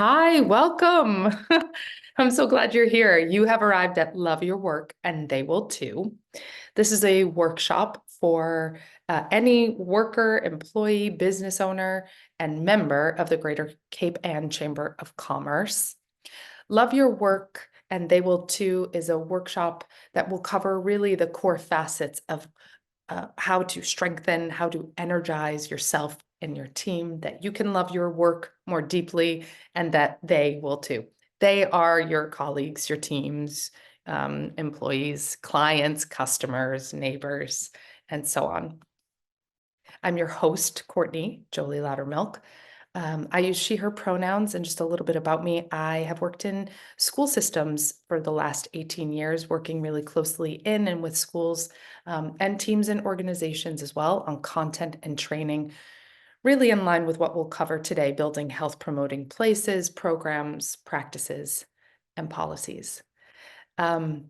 Hi, welcome. I'm so glad you're here. You have arrived at Love Your Work, and they will too. This is a workshop for any worker, employee, business owner, and member of the Greater Cape Ann Chamber of Commerce. Love Your Work, and they will too is a workshop that will cover really the core facets of how to strengthen, how to energize yourself and your team, that you can love your work more deeply, and that they will too. They are your colleagues, your teams, employees, clients, customers, neighbors, and so on. I'm your host, Courtney, Joly-Lowdermilk. I use she, her pronouns, and just a little bit about me. I have worked in school systems for the last 18 years, working really closely in and with schools and teams and organizations as well on content and training, really in line with what we'll cover today, building health promoting places, programs, practices, and policies. I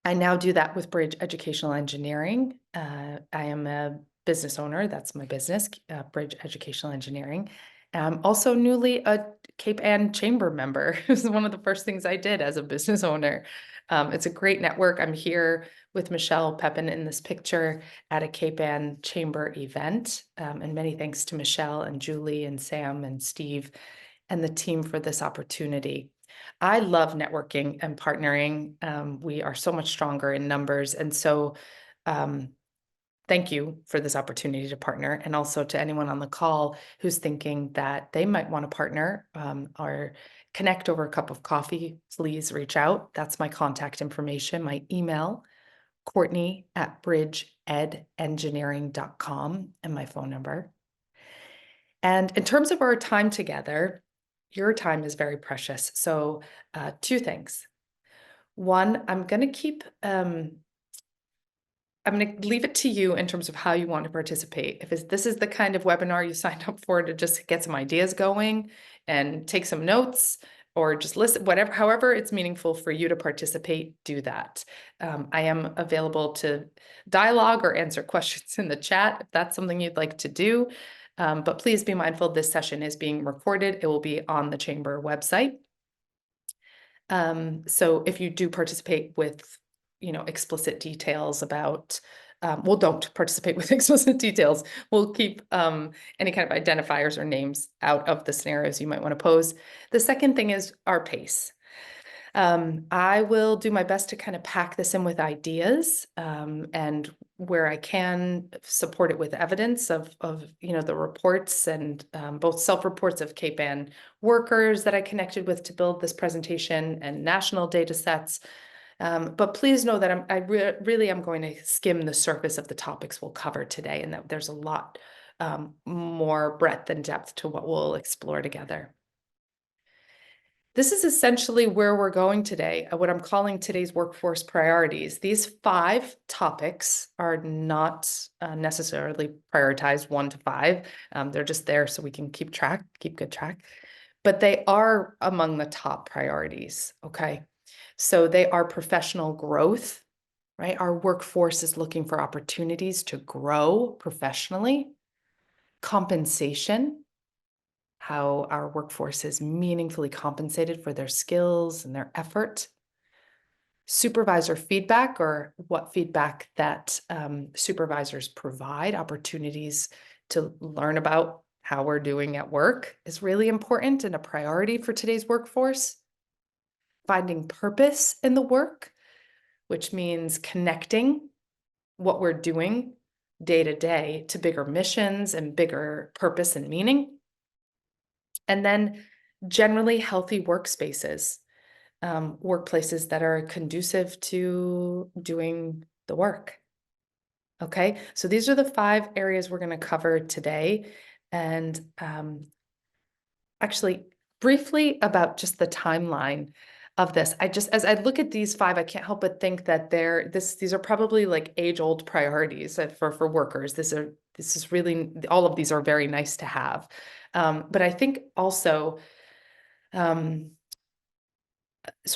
now do that with Bridge Educational Engineering. I am a business owner. That's my business, Bridge Educational Engineering. I'm also newly a Cape Ann Chamber member. This is one of the first things I did as a business owner. It's a great network. I'm here with Michelle Pepin in this picture at a Cape Ann Chamber event. And many thanks to Michelle and Julie and Sam and Steve and the team for this opportunity. I love networking and partnering. We are so much stronger in numbers. And so thank you for this opportunity to partner. And also to anyone on the call who's thinking that they might want to partner or connect over a cup of coffee, please reach out. That's my contact information, my email, Courtney@bridgeedengineering.com, and my phone number. And in terms of our time together, your time is very precious. So two things. One, I'm going to leave it to you in terms of how you want to participate. If this is the kind of webinar you signed up for to just get some ideas going and take some notes, or just listen, whatever, however it's meaningful for you to participate, do that. I am available to dialogue or answer questions in the chat if that's something you'd like to do. But please be mindful, this session is being recorded. It will be on the Chamber website. So if you do participate with, explicit details about, well, don't participate with explicit details. We'll keep any kind of identifiers or names out of the scenarios you might want to pose. The second thing is our pace. I will do my best to kind of pack this in with ideas, and where I can support it with evidence of the reports and both self-reports of Cape Ann workers that I connected with to build this presentation and national data sets. But please know that I really am going to skim the surface of the topics we'll cover today, and that there's a lot more breadth and depth to what we'll explore together. This is essentially where we're going today, what I'm calling today's workforce priorities. These 5 topics are not necessarily prioritized 1 to 5. They're just there so we can keep good track. But they are among the top priorities, okay? So they are professional growth, right? Our workforce is looking for opportunities to grow professionally. Compensation, how our workforce is meaningfully compensated for their skills and their effort. Supervisor feedback, or what feedback that supervisors provide, opportunities to learn about how we're doing at work, is really important and a priority for today's workforce. Finding purpose in the work, which means connecting what we're doing day to day to bigger missions and bigger purpose and meaning. And then generally healthy workspaces, workplaces that are conducive to doing the work. Okay, so these are the 5 areas we're going to cover today. And actually, briefly about just the timeline of this. As I look at these 5, I can't help but think that these are probably like age-old priorities for workers. This is really, all of these are very nice to have. But I think also, sort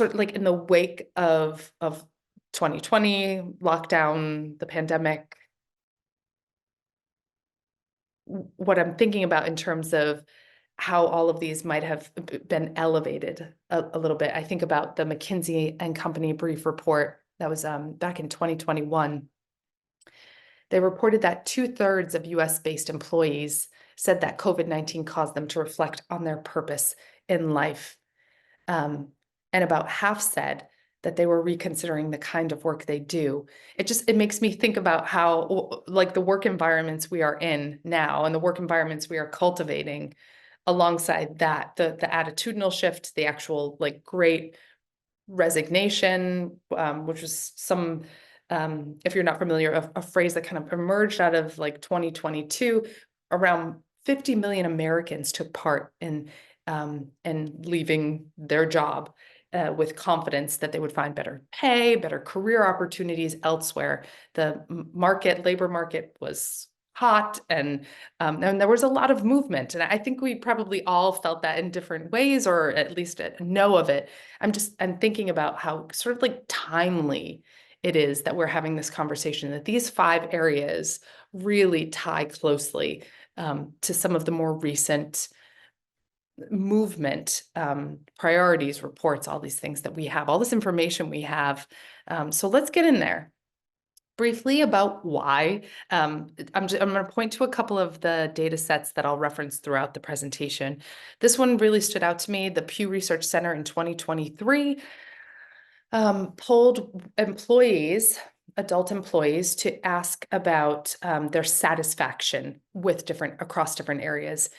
of like in the wake of 2020 lockdown, the pandemic, what I'm thinking about in terms of how all of these might have been elevated a little bit. I think about the McKinsey and Company brief report that was back in 2021. They reported that 2/3 of US-based employees said that COVID-19 caused them to reflect on their purpose in life. And about half said that they were reconsidering the kind of work they do. It makes me think about how, like, the work environments we are in now and the work environments we are cultivating alongside that, the attitudinal shift, the actual, like, great resignation, which was some, if you're not familiar, a phrase that kind of emerged out of like 2022. Around 50 million Americans took part in leaving their job with confidence that they would find better pay, better career opportunities elsewhere. The labor market was hot, and there was a lot of movement. And I think we probably all felt that in different ways, or at least know of it. I'm thinking about how sort of like timely it is that we're having this conversation, that these 5 areas really tie closely to some of the more recent movement priorities, reports, all these things that we have, all this information we have. So let's get in there. Briefly about why. I'm going to point to a couple of the data sets that I'll reference throughout the presentation. This one really stood out to me. The Pew Research Center in 2023 polled adult employees, to ask about their satisfaction with across different areas.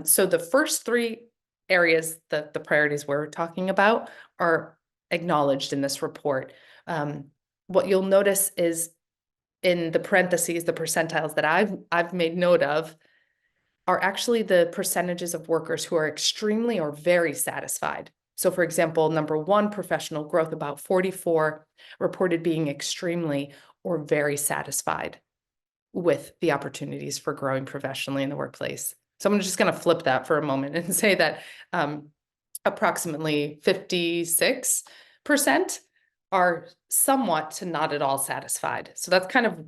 So the first 3 areas, the priorities we're talking about, are acknowledged in this report. What you'll notice is in the parentheses, the percentiles that I've made note of are actually the percentages of workers who are extremely or very satisfied. So for example, number 1, professional growth, about 44 reported being extremely or very satisfied with the opportunities for growing professionally in the workplace. So I'm just going to flip that for a moment and say that approximately 56% are somewhat to not at all satisfied. So that's kind of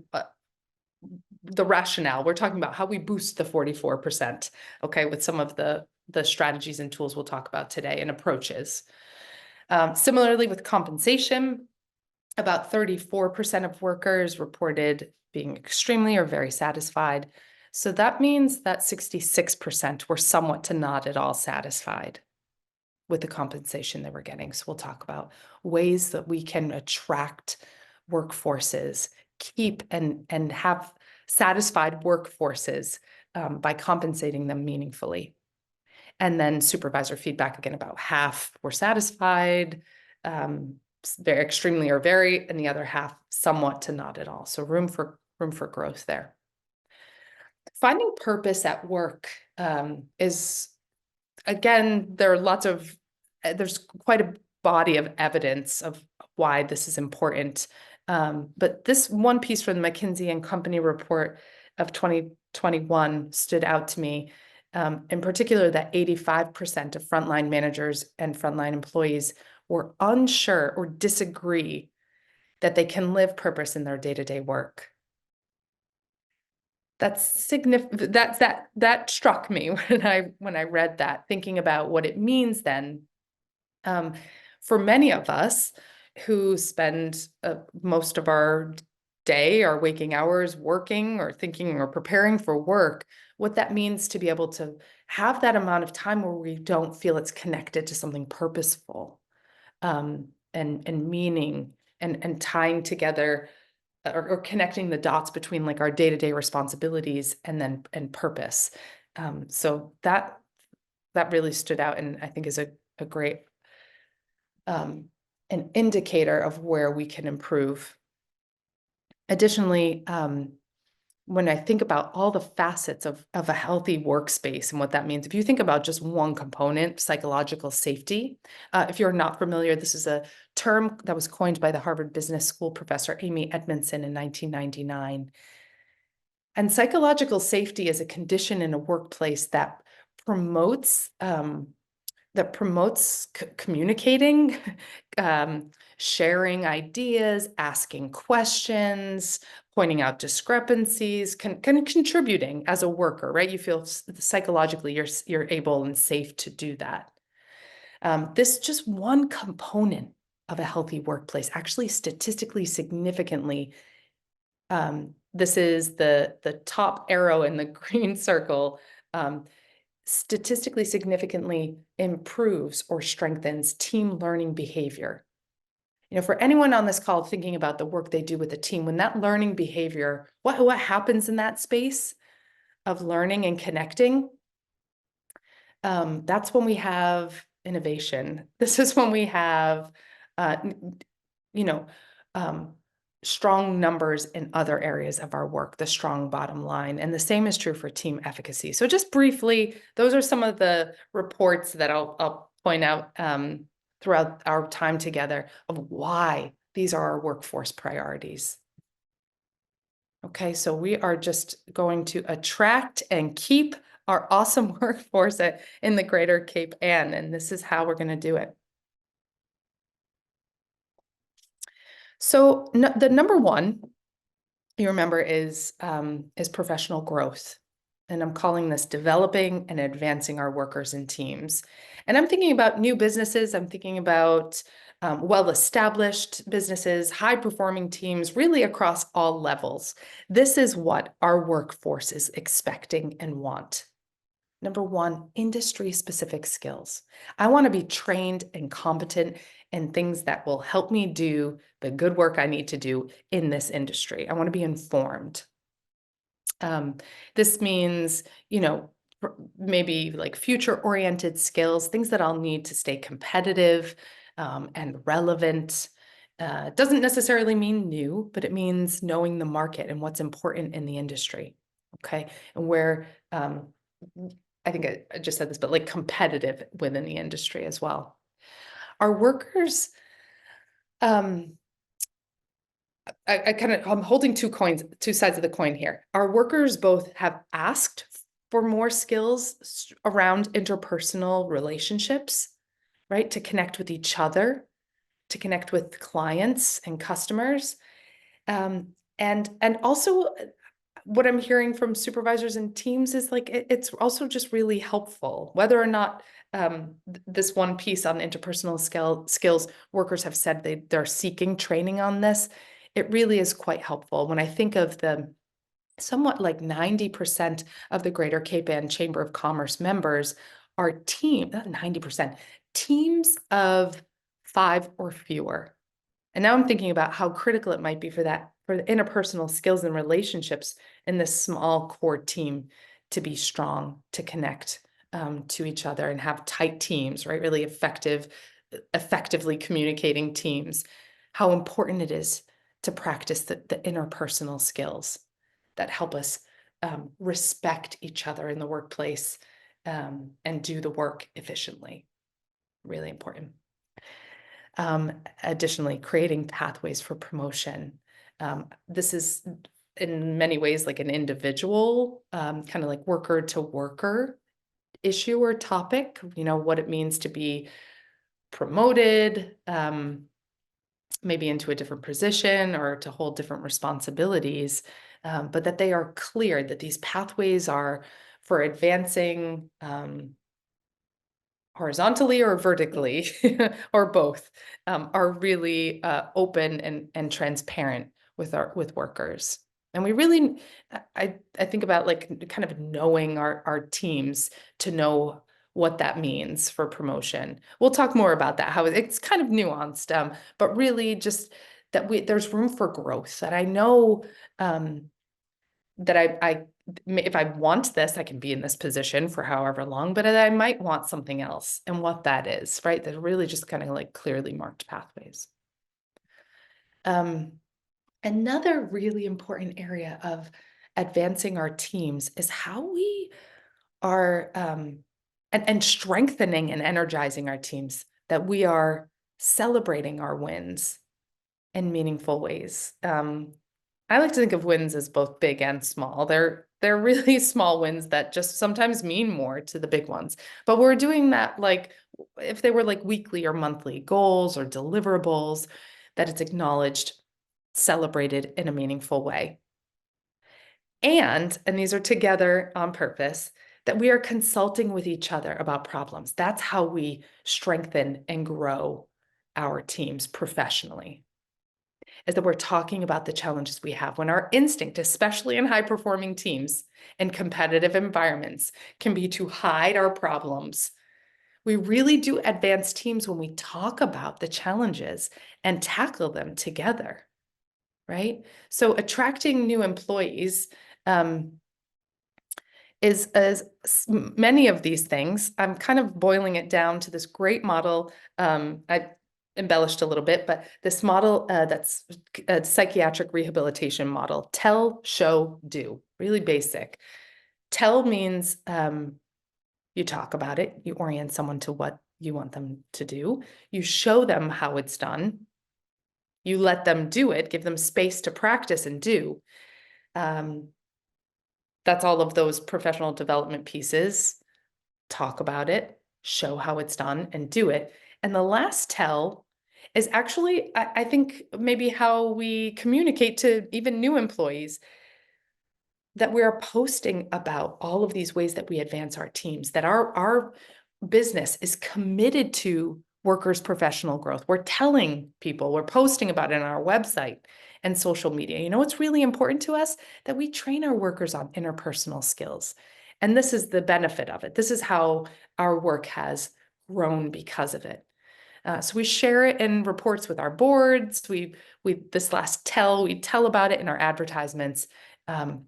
the rationale. We're talking about how we boost the 44%, okay, with some of the strategies and tools we'll talk about today and approaches. Similarly, with compensation, about 34% of workers reported being extremely or very satisfied. So that means that 66% were somewhat to not at all satisfied with the compensation they were getting. So we'll talk about ways that we can attract workforces, keep and have satisfied workforces by compensating them meaningfully. And then supervisor feedback, again, about half were satisfied, very extremely or very, and the other half somewhat to not at all. So room for growth there. Finding purpose at work is, again, there's quite a body of evidence of why this is important. But this one piece from the McKinsey and Company report of 2021 stood out to me. In particular, that 85% of frontline managers and frontline employees were unsure or disagree that they can live purpose in their day-to-day work. That's significant. That struck me when I read that, thinking about what it means then. For many of us who spend most of our day, our waking hours, working or thinking or preparing for work, what that means to be able to have that amount of time where we don't feel it's connected to something purposeful, and meaning, and tying together or connecting the dots between like our day-to-day responsibilities and purpose. So that really stood out, and I think is a great an indicator of where we can improve. Additionally, when I think about all the facets of a healthy workspace and what that means, if you think about just one component, psychological safety, if you're not familiar, this is a term that was coined by the Harvard Business School professor Amy Edmondson in 1999. And psychological safety is a condition in a workplace that promotes that promotes communicating, sharing ideas, asking questions, pointing out discrepancies, contributing as a worker, right? You feel psychologically you're able and safe to do that. This is just one component of a healthy workplace, actually statistically significantly. This is the top arrow in the green circle. Statistically significantly improves or strengthens team learning behavior. For anyone on this call thinking about the work they do with a team, when that learning behavior, what happens in that space of learning and connecting, that's when we have innovation. This is when we have, you know, strong numbers in other areas of our work, the strong bottom line. And the same is true for team efficacy. So just briefly, those are some of the reports that I'll point out throughout our time together of why these are our workforce priorities. Okay, so we are just going to attract and keep our awesome workforce in the Greater Cape Ann, and this is how we're going to do it. So the number one, you remember, is professional growth. And I'm calling this developing and advancing our workers and teams. And I'm thinking about new businesses. I'm thinking about well-established businesses, high-performing teams, really across all levels. This is what our workforce is expecting and want. Number one, industry-specific skills. I want to be trained and competent in things that will help me do the good work I need to do in this industry. I want to be informed. This means, maybe like future-oriented skills, things that I'll need to stay competitive and relevant. Doesn't necessarily mean new, but it means knowing the market and what's important in the industry. Okay, and where I think I just said this, but like competitive within the industry as well. Our workers, I'm holding two sides of the coin here. Our workers both have asked for more skills around interpersonal relationships, right? To connect with each other, to connect with clients and customers. And also what I'm hearing from supervisors and teams is like, it's also just really helpful, whether or not this one piece on interpersonal skills, workers have said they're seeking training on this. It really is quite helpful. When I think of the somewhat like 90% of the Greater Cape Ann Chamber of Commerce members are not 90%, teams of 5 or fewer. And now I'm thinking about how critical it might be for the interpersonal skills and relationships in this small core team to be strong, to connect to each other and have tight teams, right? Really effectively communicating teams. How important it is to practice the interpersonal skills that help us respect each other in the workplace and do the work efficiently. Really important. Additionally, creating pathways for promotion. This is in many ways like an individual, kind of like worker to worker issue or topic, what it means to be promoted, maybe into a different position or to hold different responsibilities, but that they are clear that these pathways are for advancing horizontally or vertically or both, are really open and transparent with workers. And we really, I think about like kind of knowing our teams to know what that means for promotion. We'll talk more about that, how it's kind of nuanced, but really just that there's room for growth, that I know that if I want this, I can be in this position for however long, but I might want something else, and what that is, right? They're really just kind of like clearly marked pathways. Another really important area of advancing our teams is how we are and strengthening and energizing our teams, that we are celebrating our wins in meaningful ways. I like to think of wins as both big and small. They're really small wins that just sometimes mean more to the big ones. But we're doing that like if they were like weekly or monthly goals or deliverables, that it's acknowledged, celebrated in a meaningful way. And these are together on purpose, that we are consulting with each other about problems. That's how we strengthen and grow our teams professionally, is that we're talking about the challenges we have. When our instinct, especially in high performing teams and competitive environments, can be to hide our problems, we really do advance teams when we talk about the challenges and tackle them together, right? So attracting new employees is as many of these things. I'm kind of boiling it down to this great model. I embellished a little bit, but this model that's a psychiatric rehabilitation model: tell, show, do. Really basic. Tell means you talk about it, you orient someone to what you want them to do, you show them how it's done, you let them do it, give them space to practice and do. That's all of those professional development pieces. Talk about it, show how it's done, and do it. And the last tell is actually, I think, maybe how we communicate to even new employees, that we are posting about all of these ways that we advance our teams, that our business is committed to workers' professional growth. We're telling people, we're posting about it on our website and social media. You know what's really important to us? That we train our workers on interpersonal skills. And this is the benefit of it. This is how our work has grown because of it. So we share it in reports with our boards. We this last tell, we tell about it in our advertisements. And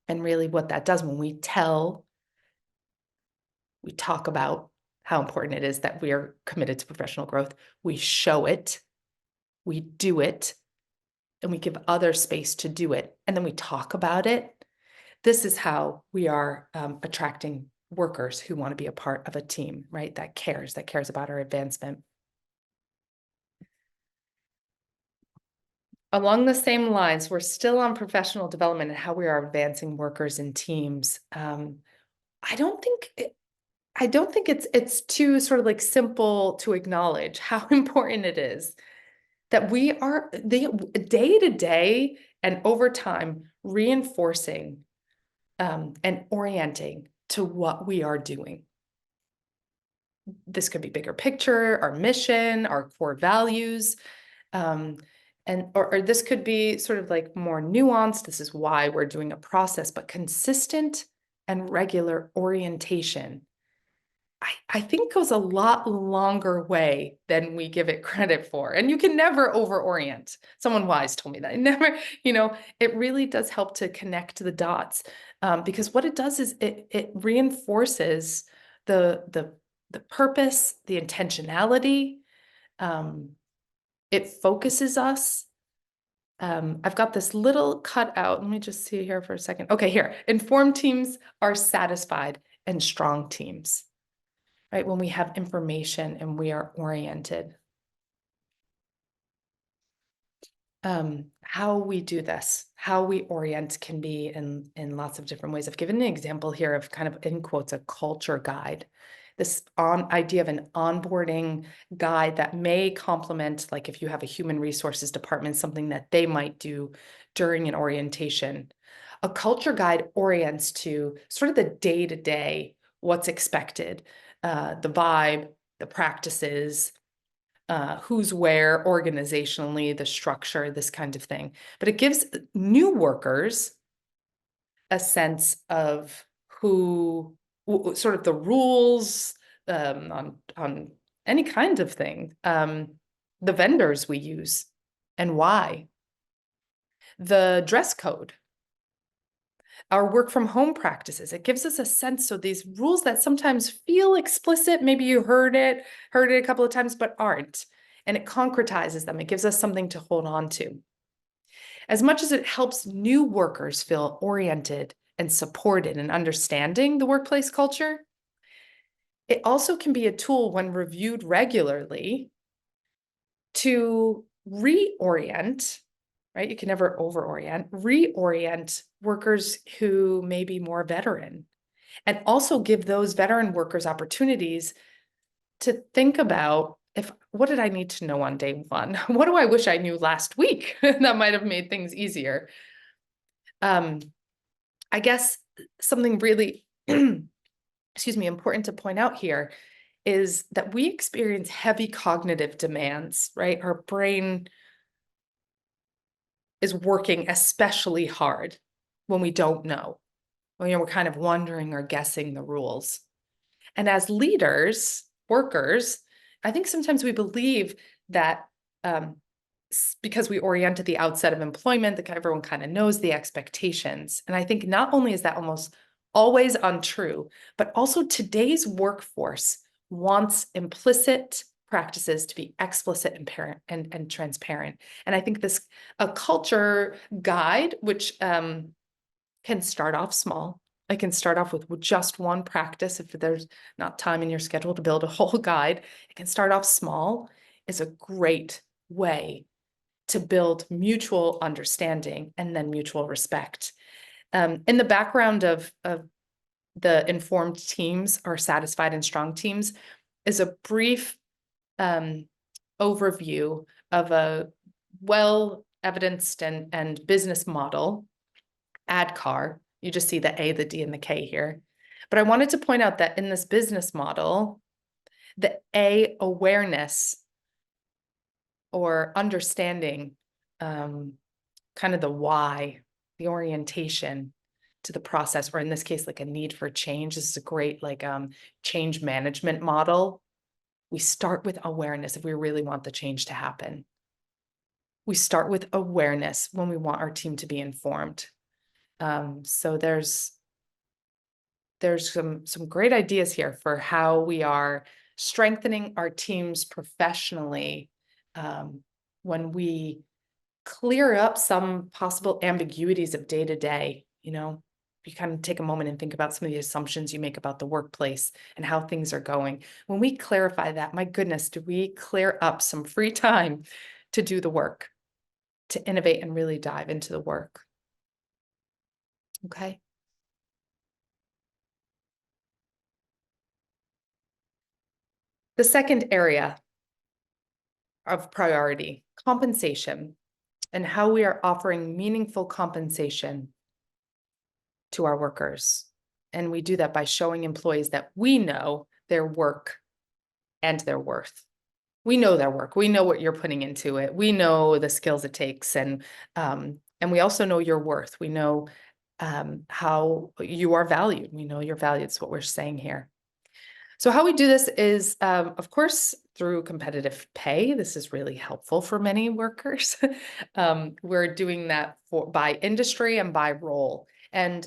really what that does, when we tell, we talk about how important it is that we are committed to professional growth. We show it, we do it, and we give others space to do it. And then we talk about it. This is how we are attracting workers who want to be a part of a team, right? That cares about our advancement. Along the same lines, we're still on professional development and how we are advancing workers and teams. I don't think it's too sort of like simple to acknowledge how important it is that we are the day to day and over time reinforcing and orienting to what we are doing. This could be bigger picture, our mission, our core values, or this could be sort of like more nuanced. This is why we're doing a process, but consistent and regular orientation, I think, goes a lot longer way than we give it credit for. And you can never over-orient. Someone wise told me that. Never, it really does help to connect the dots, because what it does is it reinforces the purpose, the intentionality. It focuses us. I've got this little cut out. Let me just see here for a second. Okay, here. Informed teams are satisfied and strong teams. Right? When we have information and we are oriented. How we do this, how we orient, can be in lots of different ways. I've given an example here of, kind of in quotes, a culture guide. This idea of an onboarding guide that may complement, like if you have a human resources department, something that they might do during an orientation. A culture guide orients to sort of the day-to-day, what's expected, the vibe, the practices, who's where organizationally, the structure, this kind of thing. But it gives new workers a sense of who, sort of the rules on any kind of thing, the vendors we use and why, the dress code, our work from home practices. It gives us a sense. So these rules that sometimes feel explicit, maybe you heard it a couple of times, but aren't, and it concretizes them. It gives us something to hold on to. As much as it helps new workers feel oriented and supported and understanding the workplace culture, it also can be a tool, when reviewed regularly, to reorient, right? You can never overorient, reorient workers who may be more veteran, and also give those veteran workers opportunities to think about what did I need to know on day one? What do I wish I knew last week? That might have made things easier. I guess something really, excuse me, important to point out here is that we experience heavy cognitive demands, right? Our brain is working especially hard when we don't know, when we're kind of wondering or guessing the rules. And as leaders, workers, I think sometimes we believe that because we orient at the outset of employment, that everyone kind of knows the expectations. And I think not only is that almost always untrue, but also today's workforce wants implicit practices to be explicit and transparent. And I think this a culture guide, which can start off small. I can start off with just one practice if there's not time in your schedule to build a whole guide. It can start off small. It's a great way to build mutual understanding and then mutual respect. In the background of the informed teams or satisfied and strong teams is a brief overview of a well-evidenced and business model, ADKAR. You just see the A, the D, and the K here. But I wanted to point out that in this business model, the A, awareness or understanding, kind of the why, the orientation to the process, or in this case, like a need for change. This is a great change management model. We start with awareness if we really want the change to happen. We start with awareness when we want our team to be informed. So there's some great ideas here for how we are strengthening our teams professionally when we clear up some possible ambiguities of day to day. You kind of take a moment and think about some of the assumptions you make about the workplace and how things are going. When we clarify that, my goodness, do we clear up some free time to do the work, to innovate and really dive into the work. Okay. The second area of priority, compensation, and how we are offering meaningful compensation to our workers. And we do that by showing employees that we know their work and their worth. We know their work. We know what you're putting into it. We know the skills it takes. And we also know your worth. We know how you are valued. We know you're valued. It's what we're saying here. So how we do this is, of course, through competitive pay. This is really helpful for many workers. We're doing that by industry and by role. And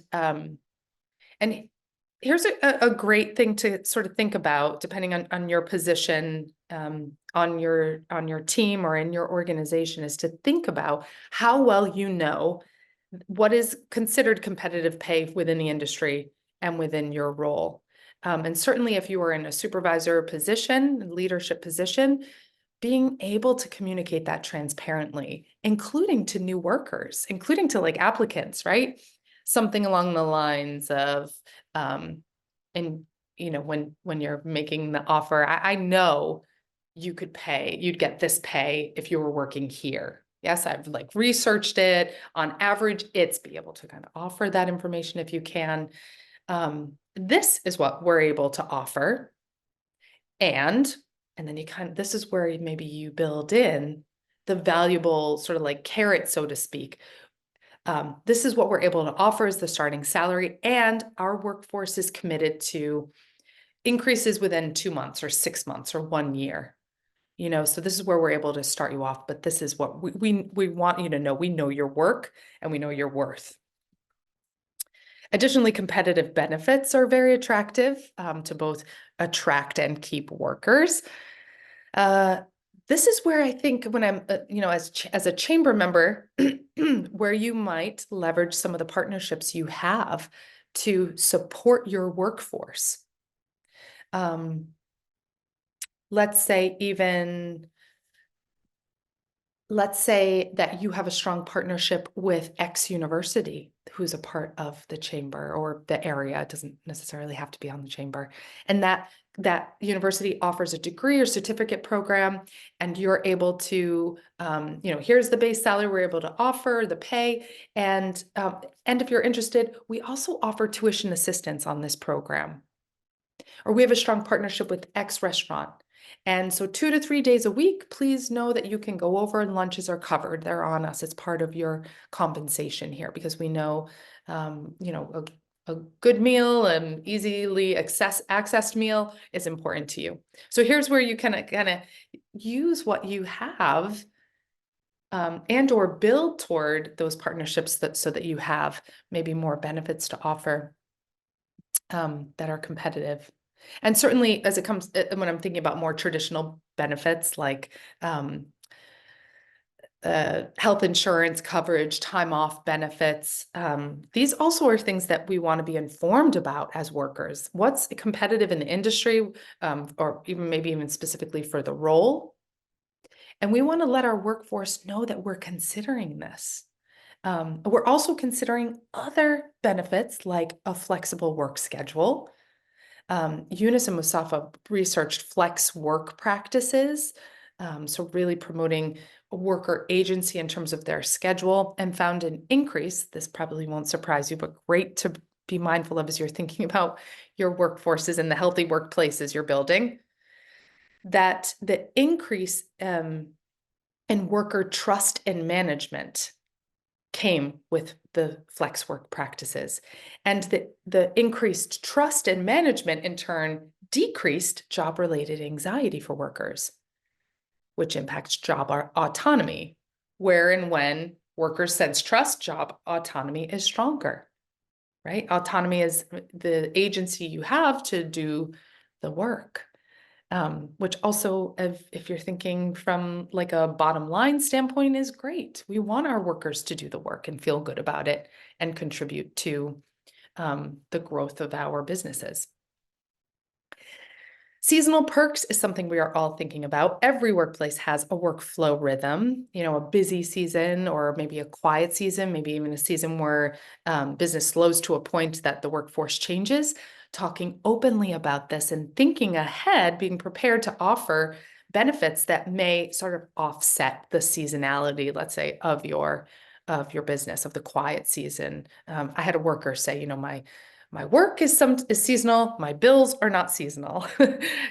here's a great thing to sort of think about, depending on your position, on your team or in your organization, is to think about how well you know what is considered competitive pay within the industry and within your role. And certainly if you are in a supervisor position, leadership position, being able to communicate that transparently, including to new workers, including to applicants, right? Something along the lines of, when you're making the offer, I know you'd get this pay if you were working here. Yes, I've researched it. On average, it's be able to kind of offer that information if you can. This is what we're able to offer. And then this is where maybe you build in the valuable sort of carrot, so to speak. This is what we're able to offer as the starting salary, and our workforce is committed to increases within 2 months or 6 months or 1 year. So this is where we're able to start you off, but this is what we want you to know. We know your work and we know your worth. Additionally, competitive benefits are very attractive to both attract and keep workers. This is where I think when I'm, as a chamber member, where you might leverage some of the partnerships you have to support your workforce. Let's say that you have a strong partnership with X university who's a part of the chamber or the area. It doesn't necessarily have to be on the chamber. And that university offers a degree or certificate program, and you're able to, here's the base salary we're able to offer, the pay, and if you're interested, we also offer tuition assistance on this program. Or we have a strong partnership with X restaurant. And so 2 to 3 days a week, please know that you can go over and lunches are covered. They're on us. It's part of your compensation here because we know, a good meal and easily accessed meal is important to you. So here's where you can kind of use what you have and or build toward those partnerships so that you have maybe more benefits to offer that are competitive. And certainly as it comes, when I'm thinking about more traditional benefits like health insurance coverage, time off benefits, these also are things that we want to be informed about as workers. What's competitive in the industry, or maybe even specifically for the role? And we want to let our workforce know that we're considering this. We're also considering other benefits like a flexible work schedule. Eunice and Mustafa researched flex work practices, so really promoting worker agency in terms of their schedule, and found an increase. This probably won't surprise you, but great to be mindful of as you're thinking about your workforces and the healthy workplaces you're building, that the increase in worker trust and management came with the flex work practices. And the increased trust and management in turn decreased job-related anxiety for workers, which impacts job autonomy, where and when workers sense trust, job autonomy is stronger, right? Autonomy is the agency you have to do the work. Which also, if you're thinking from like a bottom line standpoint, is great. We want our workers to do the work and feel good about it and contribute to the growth of our businesses. Seasonal perks is something we are all thinking about. Every workplace has a workflow rhythm, a busy season or maybe a quiet season, maybe even a season where business slows to a point that the workforce changes. Talking openly about this and thinking ahead, being prepared to offer benefits that may sort of offset the seasonality, let's say, of your business, of the quiet season. I had a worker say, my work is seasonal, my bills are not seasonal.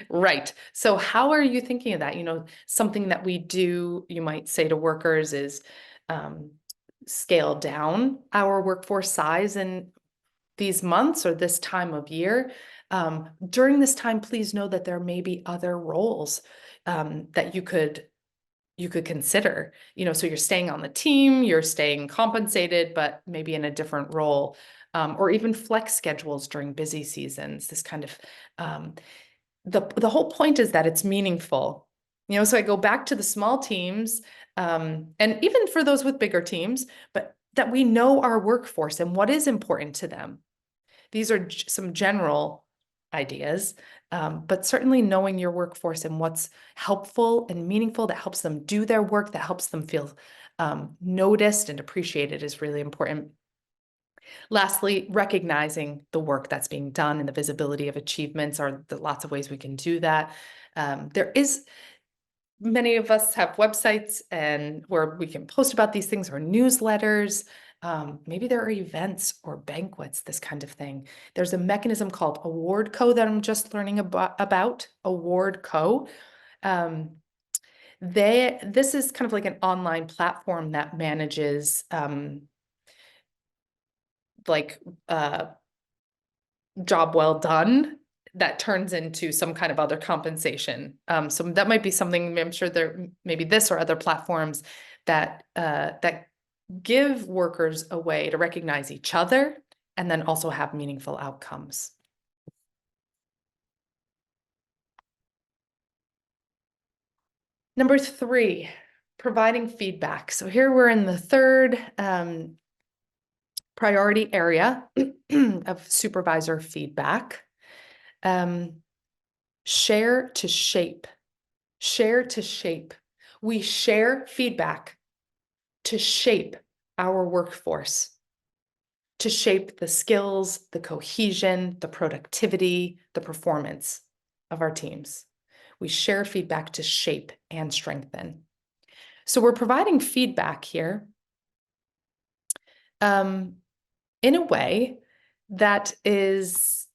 Right. So how are you thinking of that? Something that we do, you might say to workers is scale down our workforce size in these months or this time of year. During this time, please know that there may be other roles that you could consider, so you're staying on the team, you're staying compensated, but maybe in a different role, or even flex schedules during busy seasons. This kind of, the whole point is that it's meaningful, so I go back to the small teams, and even for those with bigger teams, but that we know our workforce and what is important to them. These are some general ideas, but certainly knowing your workforce and what's helpful and meaningful that helps them do their work, that helps them feel noticed and appreciated is really important. Lastly, recognizing the work that's being done and the visibility of achievements are lots of ways we can do that. Many of us have websites and where we can post about these things or newsletters. Maybe there are events or banquets, this kind of thing. There's a mechanism called AwardCo that I'm just learning about AwardCo. This is kind of like an online platform that manages job well done that turns into some kind of other compensation. So that might be something, I'm sure there maybe this or other platforms that give workers a way to recognize each other and then also have meaningful outcomes. Number 3, providing feedback. So here we're in the third priority area of supervisor feedback. Share to shape. Share to shape. We share feedback to shape our workforce. to shape the skills, the cohesion, the productivity, the performance of our teams. We share feedback to shape and strengthen. So we're providing feedback here in a way that is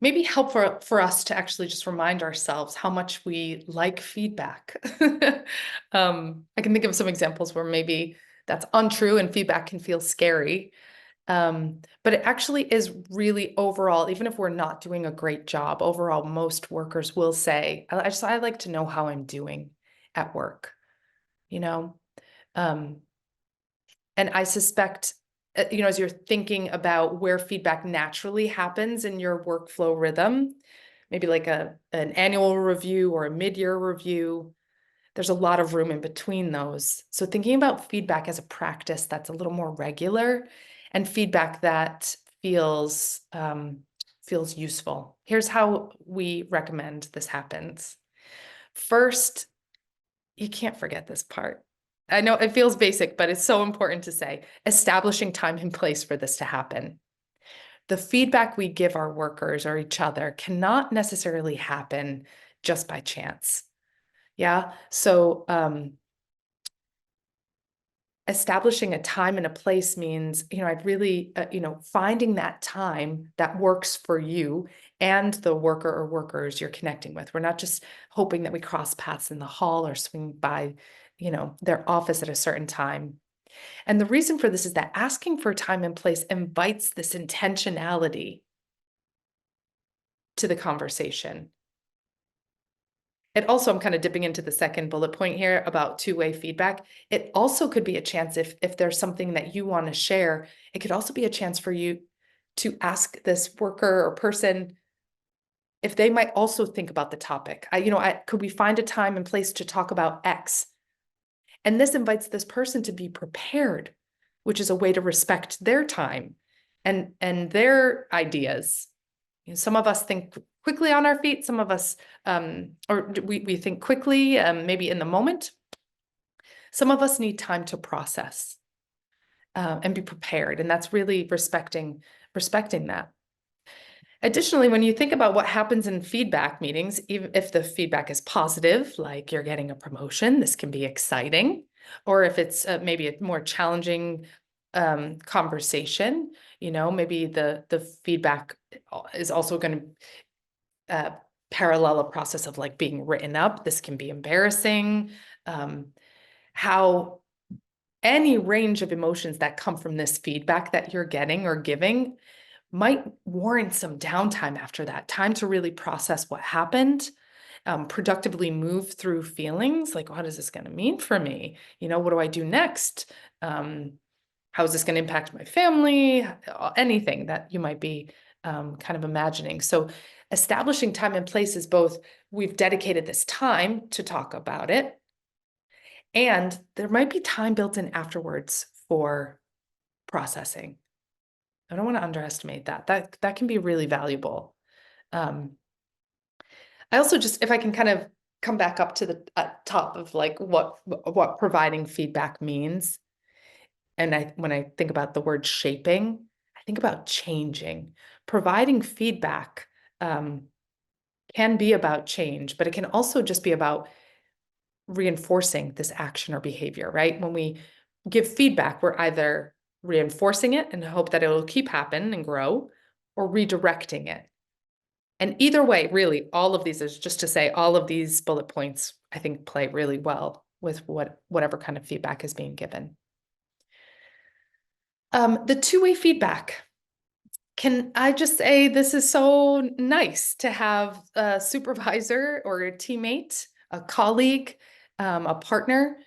maybe helpful for us to actually just remind ourselves how much we like feedback. I can think of some examples where maybe that's untrue and feedback can feel scary. But it actually is really overall, even if we're not doing a great job, overall, most workers will say, I like to know how I'm doing at work, you know? And I suspect, as you're thinking about where feedback naturally happens in your workflow rhythm, maybe like an annual review or a mid-year review, there's a lot of room in between those. So thinking about feedback as a practice that's a little more regular and feedback that feels useful. Here's how we recommend this happens. First, you can't forget this part. I know it feels basic, but it's so important to say, establishing time and place for this to happen. The feedback we give our workers or each other cannot necessarily happen just by chance. Yeah. So establishing a time and a place means, I'd really, finding that time that works for you and the worker or workers you're connecting with. We're not just hoping that we cross paths in the hall or swing by, their office at a certain time. And the reason for this is that asking for time and place invites this intentionality to the conversation. It also, I'm kind of dipping into the second bullet point here about two-way feedback. It also could be a chance if there's something that you want to share, it could also be a chance for you to ask this worker or person if they might also think about the topic. Could we find a time and place to talk about X? And this invites this person to be prepared, which is a way to respect their time and their ideas. Some of us think quickly on our feet, some of us, or we think quickly, maybe in the moment. Some of us need time to process and be prepared, and that's really respecting that. Additionally, when you think about what happens in feedback meetings, even if the feedback is positive, like you're getting a promotion, this can be exciting. Or if it's maybe a more challenging conversation, maybe the feedback is also going to parallel a process of like being written up. This can be embarrassing. How any range of emotions that come from this feedback that you're getting or giving might warrant some downtime after that, time to really process what happened, productively move through feelings like, what is this going to mean for me? What do I do next? How is this going to impact my family? Anything that you might be kind of imagining. So establishing time and place is both, we've dedicated this time to talk about it, and there might be time built in afterwards for processing. I don't want to underestimate that. That can be really valuable. I also just, if I can kind of come back up to the top of like what providing feedback means. And when I think about the word shaping, I think about changing. Providing feedback can be about change, but it can also just be about reinforcing this action or behavior, right? When we give feedback, we're either reinforcing it and hope that it'll keep happening and grow, or redirecting it. And either way, really, all of these is just to say all of these bullet points, I think, play really well with whatever kind of feedback is being given. The two-way feedback. Can I just say this is so nice to have a supervisor or a teammate, a colleague, a partner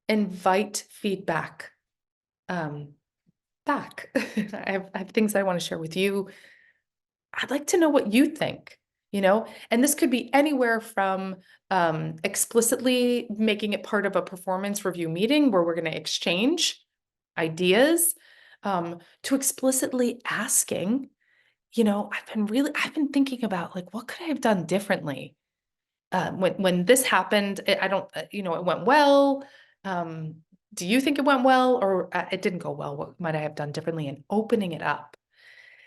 invite feedback back. I have things I want to share with you. I'd like to know what you think, and this could be anywhere from explicitly making it part of a performance review meeting where we're going to exchange ideas, to explicitly asking, I've been thinking about like, what could I have done differently? When this happened, I don't, it went well. do you think it went well, or it didn't go well? What might I have done differently? And opening it up.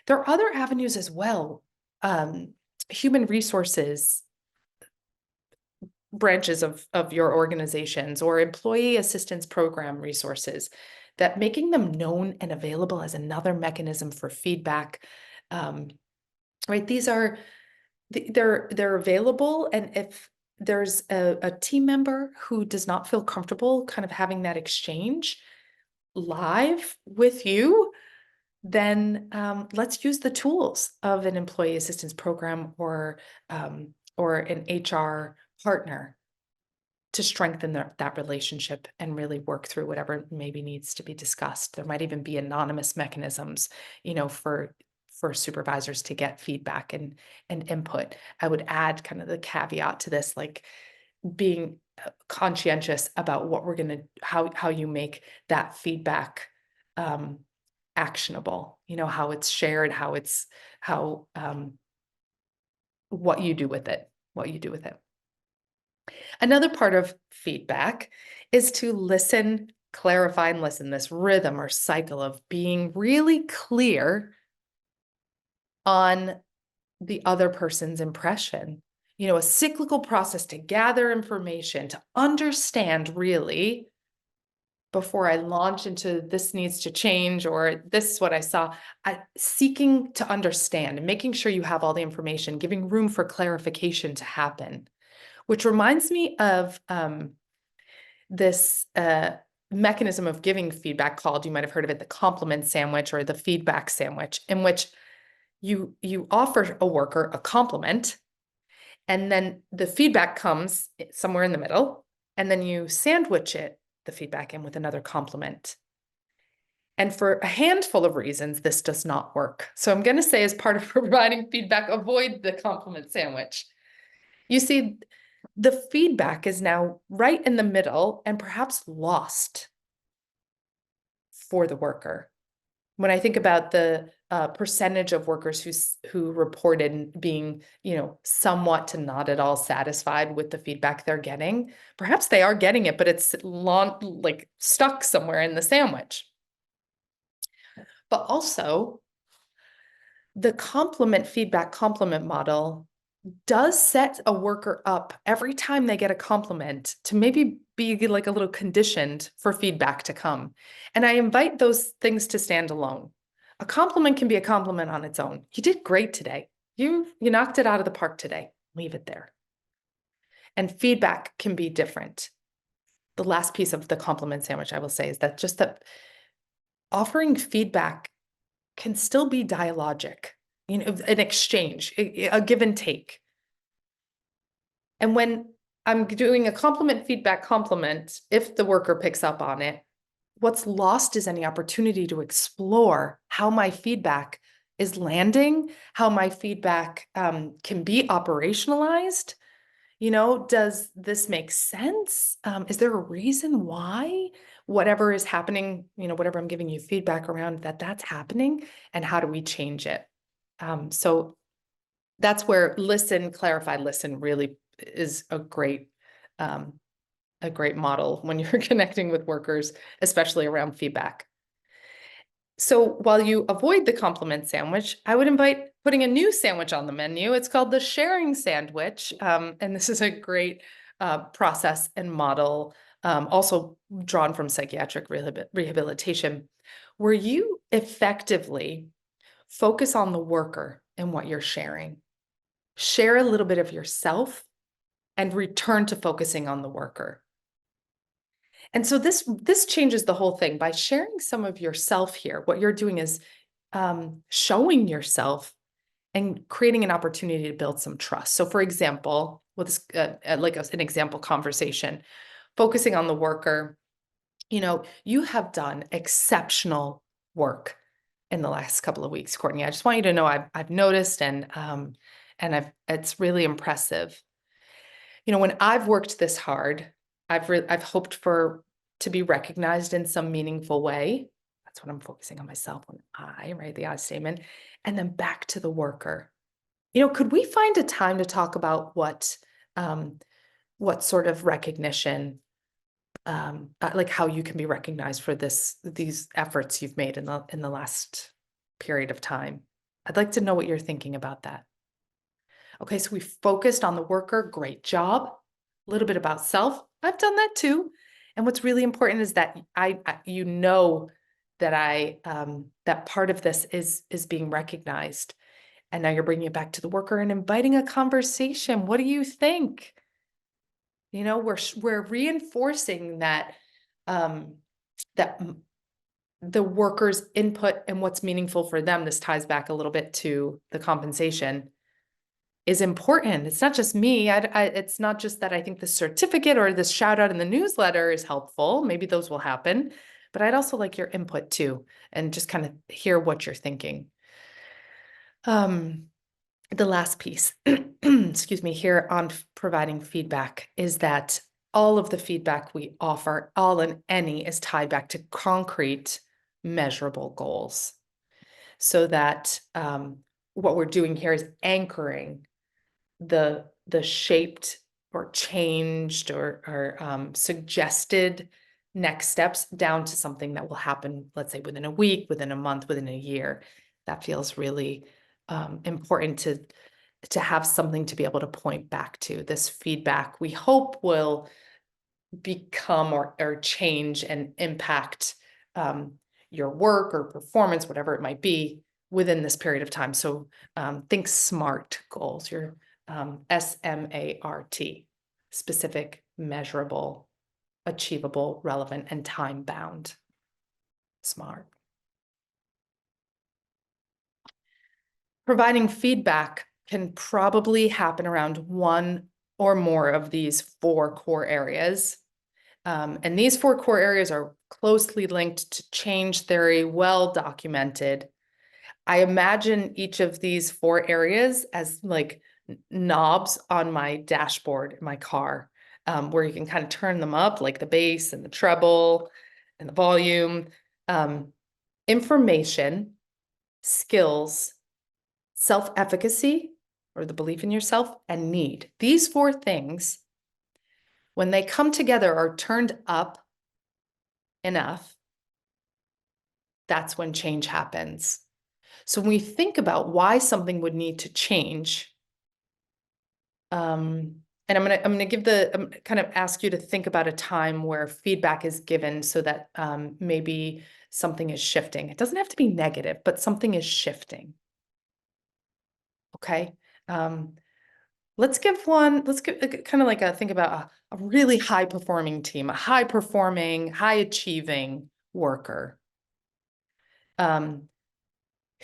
There are other avenues as well. Human resources branches of your organizations or employee assistance program resources, that making them known and available as another mechanism for feedback. Right, these are they're available, and if there's a team member who does not feel comfortable kind of having that exchange live with you, then let's use the tools of an employee assistance program or an HR partner to strengthen that relationship and really work through whatever maybe needs to be discussed. There might even be anonymous mechanisms, for supervisors to get feedback and input. I would add kind of the caveat to this, like being conscientious about what we're gonna how you make that feedback actionable. How it's shared, how what you do with it, Another part of feedback is to listen, clarify, and listen. This rhythm or cycle of being really clear on the other person's impression. A cyclical process to gather information, to understand really before I launch into this needs to change or this is what I saw. Seeking to understand and making sure you have all the information, giving room for clarification to happen. Which reminds me of this mechanism of giving feedback called, you might have heard of it, the compliment sandwich or the feedback sandwich, in which you offer a worker a compliment, and then the feedback comes somewhere in the middle, and then you sandwich the feedback in with another compliment. And for a handful of reasons, this does not work. So I'm going to say, as part of providing feedback, avoid the compliment sandwich. You see, the feedback is now right in the middle and perhaps lost for the worker. When I think about the percentage of workers who reported being, somewhat to not at all satisfied with the feedback they're getting, perhaps they are getting it, but it's like stuck somewhere in the sandwich. But also, the feedback compliment model does set a worker up every time they get a compliment to maybe be like a little conditioned for feedback to come. And I invite those things to stand alone. A compliment can be a compliment on its own. You did great today. You knocked it out of the park today. Leave it there. And feedback can be different. The last piece of the compliment sandwich I will say is that offering feedback can still be dialogic, an exchange, a give and take. And when I'm doing a compliment, feedback, compliment, if the worker picks up on it, what's lost is any opportunity to explore how my feedback is landing, how my feedback can be operationalized. Does this make sense? Is there a reason why whatever is happening, whatever I'm giving you feedback around, that's happening, and how do we change it? So that's where listen, clarify, listen really is a great model when you're connecting with workers, especially around feedback. So while you avoid the compliment sandwich, I would invite putting a new sandwich on the menu. It's called the sharing sandwich. And this is a great process and model, also drawn from psychiatric rehabilitation, where you effectively focus on the worker and what you're sharing. Share a little bit of yourself and return to focusing on the worker. And so this changes the whole thing. By sharing some of yourself here, what you're doing is showing yourself and creating an opportunity to build some trust. So for example, with an example conversation, focusing on the worker, you have done exceptional work in the last couple of weeks, Courtney. I just want you to know I've noticed and it's really impressive. When I've worked this hard, I've hoped to be recognized in some meaningful way. That's what I'm focusing on myself when right? The I statement. And then back to the worker. Could we find a time to talk about what sort of recognition like how you can be recognized for these efforts you've made in the last period of time. I'd like to know what you're thinking about that. Okay, so we focused on the worker. Great job. A little bit about self. I've done that too. And what's really important is that you know that that part of this is being recognized. And now you're bringing it back to the worker and inviting a conversation. What do you think? You know, we're reinforcing that um, that the worker's input and what's meaningful for them. This ties back a little bit to the compensation is important. It's not just me. It's not just that I think the certificate or this shout out in the newsletter is helpful. Maybe those will happen, but I'd also like your input too, and just kind of hear what you're thinking. The last piece, excuse me, here on providing feedback is that all of the feedback we offer, all and any, is tied back to concrete, measurable goals. So that what we're doing here is anchoring the shaped or changed or suggested next steps down to something that will happen, let's say within a week, within a month, within a year. That feels really important to have something to be able to point back to. This feedback we hope will become or change and impact your work or performance, whatever it might be, within this period of time. So think SMART goals, your SMART, specific, measurable, achievable, relevant, and time bound. SMART. Providing feedback can probably happen around one or more of these 4 core areas. And these 4 core areas are closely linked to change theory, well documented. I imagine each of these 4 areas as like knobs on my dashboard in my car, where you can kind of turn them up, like the bass and the treble and the volume. Information, skills, self-efficacy, or the belief in yourself, and need. These 4 things, when they come together, are turned up enough, that's when change happens. So when we think about why something would need to change, and I'm gonna give kind of ask you to think about a time where feedback is given so that maybe something is shifting. It doesn't have to be negative, but something is shifting. Okay. Let's give kind of like think about a really high performing team, a high performing, high achieving worker.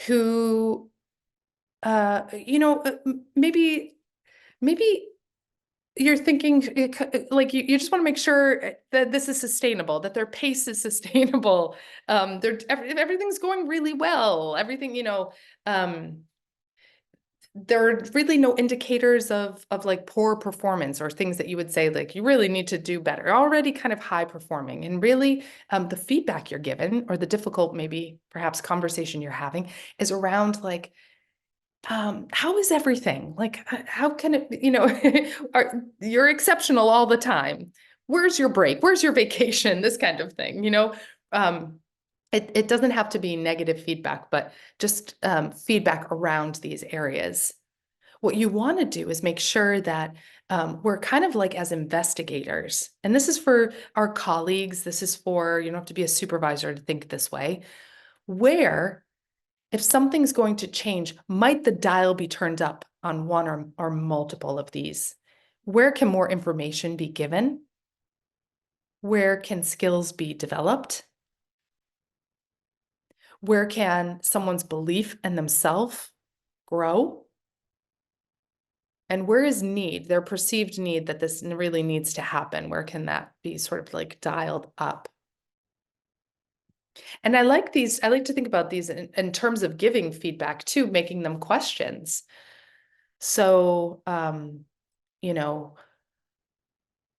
Who, maybe you're thinking like you just want to make sure that this is sustainable, that their pace is sustainable. Everything's going really well. Everything, there are really no indicators of like poor performance or things that you would say like you really need to do better. Already kind of high performing, and really the feedback you're given or the difficult maybe perhaps conversation you're having is around like how is everything? Like how can it, you're exceptional all the time. Where's your break? Where's your vacation? This kind of thing, it doesn't have to be negative feedback, but just feedback around these areas. What you want to do is make sure that we're kind of like as investigators, and this is for our colleagues, this is for, you don't have to be a supervisor to think this way, where if something's going to change, might the dial be turned up on one or multiple of these? Where can more information be given? Where can skills be developed? Where can someone's belief in themselves grow? And where is need, their perceived need that this really needs to happen? Where can that be sort of like dialed up? And I like to think about these in terms of giving feedback too, making them questions. So,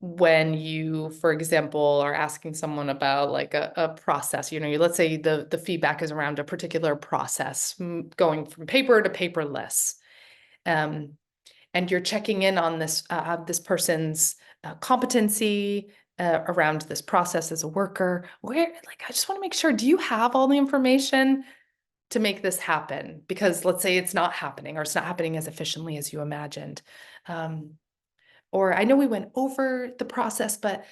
when you, for example, are asking someone about like a process, let's say the feedback is around a particular process, going from paper to paperless. And you're checking in on this person's competency, around this process as a worker? I just want to make sure, do you have all the information to make this happen? Because let's say it's not happening, or it's not happening as efficiently as you imagined. Or I know we went over the process, but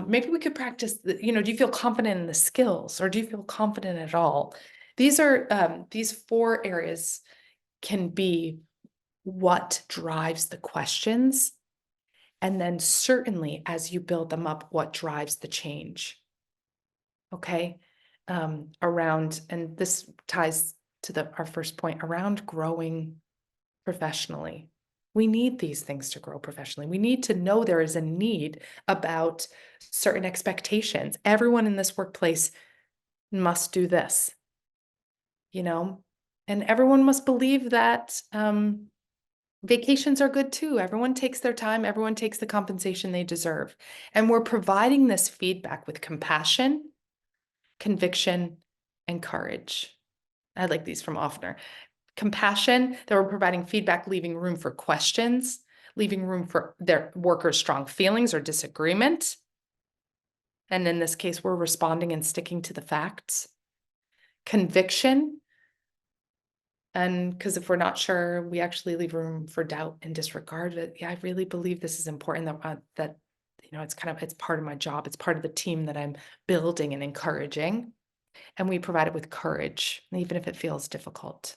maybe we could practice, do you feel confident in the skills, or do you feel confident at all? These 4 areas can be what drives the questions. And then certainly as you build them up, what drives the change. Okay. And this ties to our first point around growing professionally. We need these things to grow professionally. We need to know there is a need about certain expectations. Everyone in this workplace must do this, and everyone must believe that vacations are good too. Everyone takes their time. Everyone takes the compensation they deserve. And we're providing this feedback with compassion, conviction, and courage. I like these from Offner. Compassion, that we're providing feedback, leaving room for questions, leaving room for their workers' strong feelings or disagreement. And in this case, we're responding and sticking to the facts. Conviction, and because if we're not sure, we actually leave room for doubt and disregard. Yeah, I really believe this is important, that it's part of my job. It's part of the team that I'm building and encouraging. And we provide it with courage, even if it feels difficult.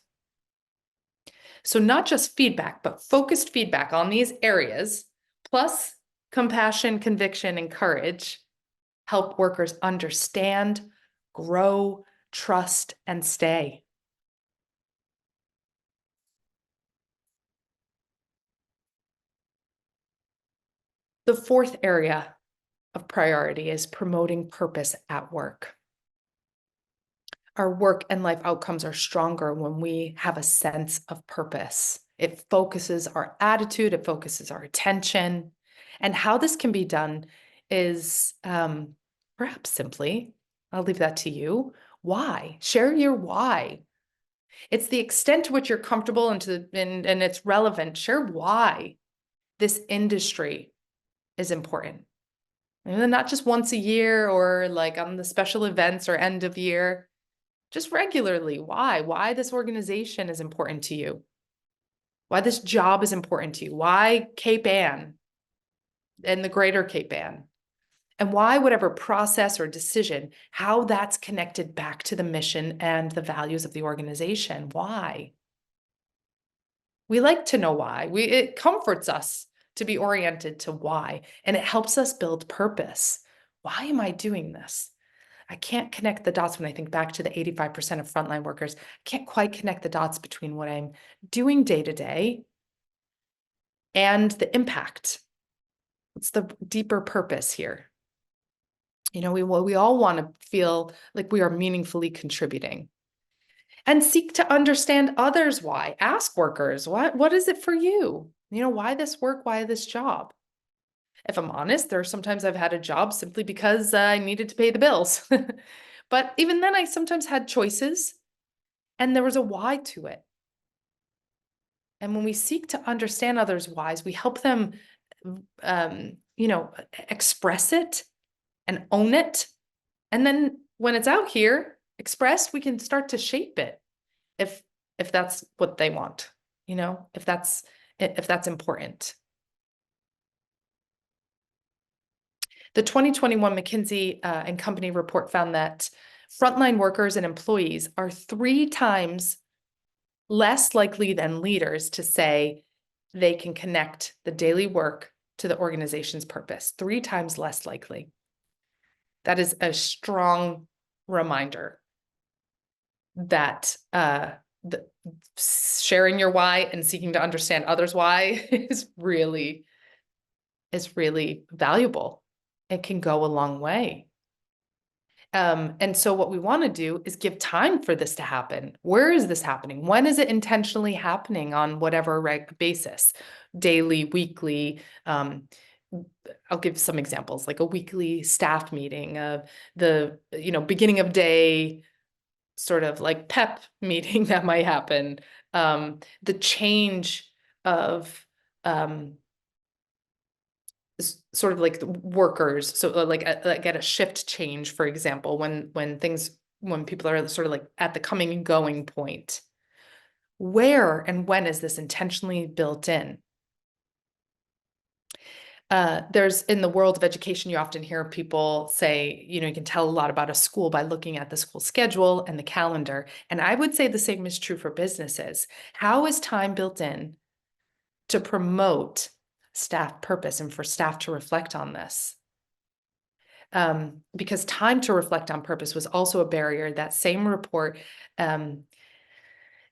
So not just feedback, but focused feedback on these areas, plus compassion, conviction, and courage, help workers understand, grow, trust, and stay. The 4th area of priority is promoting purpose at work. Our work and life outcomes are stronger when we have a sense of purpose. It focuses our attitude, it focuses our attention. And how this can be done is perhaps simply, I'll leave that to you. Why? Share your why. It's the extent to which you're comfortable and it's relevant. Share why this industry is important. And not just once a year or like on the special events or end of year. Just regularly. Why this organization is important to you? Why this job is important to you? Why Cape Ann and the greater Cape Ann? And why whatever process or decision, how that's connected back to the mission and the values of the organization. Why? We like to know why. It comforts us to be oriented to why, and it helps us build purpose. Why am I doing this? I can't connect the dots when I think back to the 85% of frontline workers. I can't quite connect the dots between what I'm doing day to day and the impact. What's the deeper purpose here? We all want to feel like we are meaningfully contributing. And seek to understand others why. Ask workers, what is it for you? Why this work? Why this job? If I'm honest, there are sometimes I've had a job simply because I needed to pay the bills. But even then, I sometimes had choices and there was a why to it. And when we seek to understand others' whys, we help them, express it and own it. And then when it's out here expressed, we can start to shape it if that's what they want, if that's important. The 2021 McKinsey and Company report found that frontline workers and employees are 3 times less likely than leaders to say they can connect the daily work to the organization's purpose. 3 times less likely. That is a strong reminder that sharing your why and seeking to understand others' why is really valuable. It can go a long way. And so what we want to do is give time for this to happen. Where is this happening? When is it intentionally happening on whatever basis? Daily, weekly. I'll give some examples, like a weekly staff meeting, of the beginning of day sort of like pep meeting that might happen. The change of sort of like the workers. So like at a shift change, for example, when people are sort of like at the coming and going point, where and when is this intentionally built in? There's in the world of education, you often hear people say, you know, you can tell a lot about a school by looking at the school schedule and the calendar. And I would say the same is true for businesses. How is time built in to promote staff purpose and for staff to reflect on this? Because time to reflect on purpose was also a barrier. That same report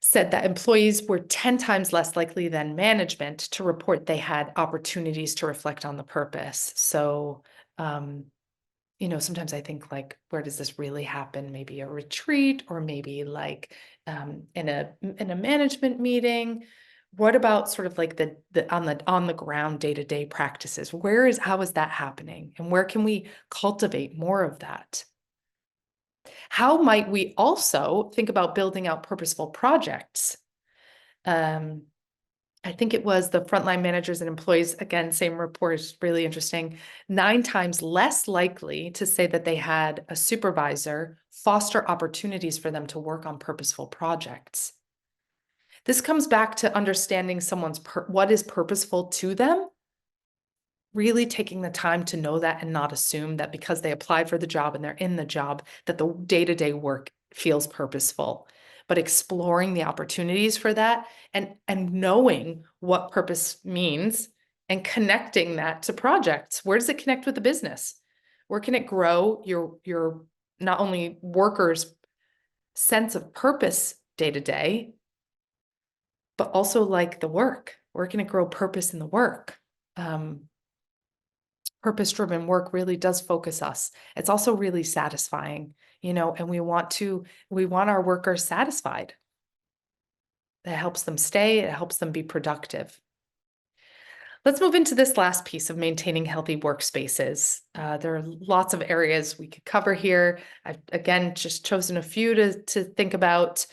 said that employees were 10 times less likely than management to report they had opportunities to reflect on the purpose. So, you know, sometimes I think like, where does this really happen? Maybe a retreat, or maybe like in a management meeting. What about sort of like the on the ground day-to-day practices? How is that happening? And where can we cultivate more of that? How might we also think about building out purposeful projects? I think it was the frontline managers and employees, again, same report is really interesting, 9 times less likely to say that they had a supervisor foster opportunities for them to work on purposeful projects. This comes back to understanding what is purposeful to them, really taking the time to know that and not assume that because they applied for the job and they're in the job, that the day-to-day work feels purposeful, but exploring the opportunities for that and knowing what purpose means and connecting that to projects. Where does it connect with the business? Where can it grow your not only workers' sense of purpose day to day, but also like the work? Where can it grow purpose in the work? Purpose-driven work really does focus us. It's also really satisfying, you know, and we want our workers satisfied. That helps them stay, it helps them be productive. Let's move into this last piece of maintaining healthy workspaces. There are lots of areas we could cover here. I've again just chosen a few to think about.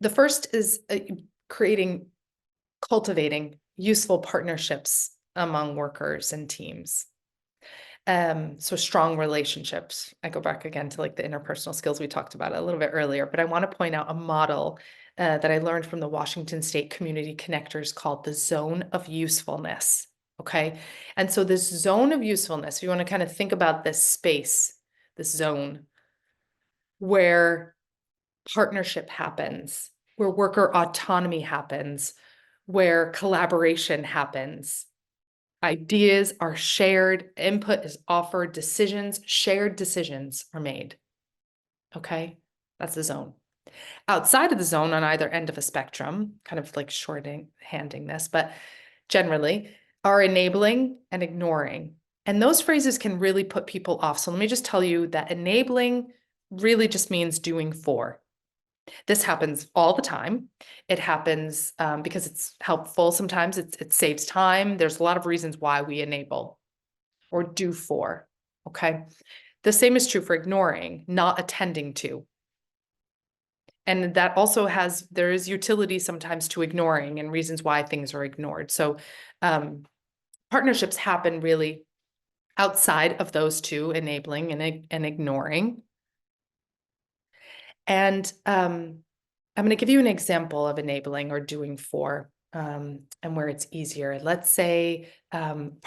The first is cultivating useful partnerships among workers and teams. So strong relationships. I go back again to like the interpersonal skills we talked about a little bit earlier, but I want to point out a model that I learned from the Washington State Community Connectors called the zone of usefulness. Okay. And so this zone of usefulness, if you want to kind of think about this space, this zone where partnership happens, where worker autonomy happens, where collaboration happens, ideas are shared, input is offered, shared decisions are made. Okay, that's the zone. Outside of the zone on either end of a spectrum, kind of like handing this, but generally are enabling and ignoring. And those phrases can really put people off. So let me just tell you that enabling really just means doing for. This happens all the time. It happens because it's helpful. Sometimes it saves time. There's a lot of reasons why we enable or do for. Okay. The same is true for ignoring, not attending to. And that also there is utility sometimes to ignoring and reasons why things are ignored. So partnerships happen really outside of those two, enabling and ignoring. And I'm going to give you an example of enabling or doing for, and where it's easier. Let's say on